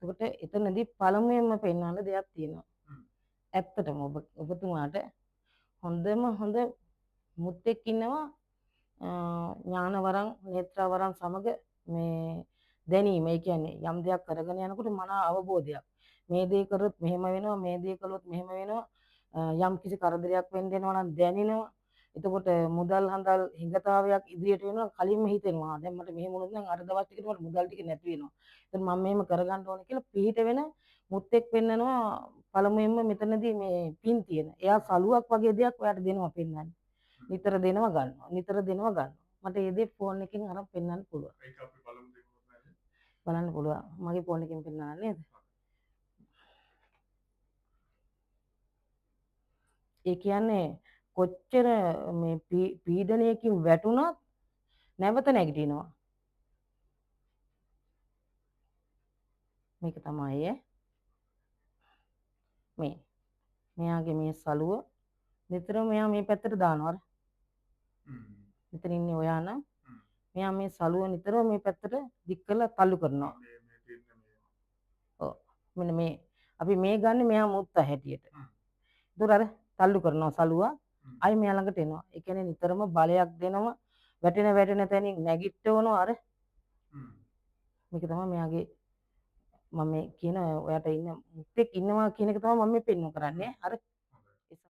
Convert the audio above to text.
එතකොට එතනදී පළමුවෙන්ම පෙන්වන්න දෙයක් තියෙනවා. ඇත්තටම ඔබතුමාට හොඳ මුත්තෙක් ඉන්නවා ඥානවරම් නේත්‍රවරම් සමග මේ දැනීම. ඒ කියන්නේ යම් දෙයක් කරගෙන යනකොට මන අවබෝධයක්. මේ දේ කරොත් මෙහෙම වෙනවා, මේ දේ කළොත් මෙහෙම වෙනවා. යම් කිසි කරදරයක් වෙන්න දෙනවා නම් දැනෙනවා. එතකොට මුදල් හඳල් හිඟතාවයක් ඉදිරියට වෙනවා කලින්ම හිතෙනවා. දැන් මට මෙහෙම වුණොත් නම් අර දවස් ටිකට මට මුදල් ටික නැති වෙනවා. එතන මම මෙහෙම කරගන්න ඕනේ කියලා පිහිට වෙන මුත්තෙක් වෙන්නනවා පළමුවෙන්ම මෙතනදී මේ පින් තියෙන. එයා සලුවක් වගේ දෙයක් ඔයාට දෙනවා පෙන්වන්න. නිතර දෙනවා ගන්නවා. නිතර දෙනවා ගන්නවා. මට ඒ දේ ෆෝන් එකකින් අරන් පෙන්වන්න පුළුවන්. ඒක අපි බලන්න පුළුවන්. මගේ ෆෝන් එකෙන් පෙන්වන්න නේද? ඒ කියන්නේ කොච්චර මේ පීඩනයකින් වැටුණත් නැවත නැගිටිනවා. මේක තමයි මෙයාගේ මේ සලුව නිතරම මෙයා මේ පැත්තට දානවා. මෙතන ඉන්නේ ඔයා නම් මෙයා මේ සලුව නිතරම මේ පැත්තට දික් කරලා තල්ලු කරනවා. ඔව්. මෙන්න මේ අපි මේ ගන්න මෙයා මුත්ත හැටියට. ඒතර අර තල්ලු කරනවා සලුව. අයි මෙයා ළඟට එනවා. ඒ කියන්නේ නිතරම බලයක් දෙනවා. වැටෙන තැනින් නැගිටවනවා අර. මේක තමයි මෙයාගේ මම මේ කියන ඔයාට ඉන්න මුත්තෙක් ඉන්නවා කියන එක තමයි මම මේ පෙන්වන්න කරන්නේ. අර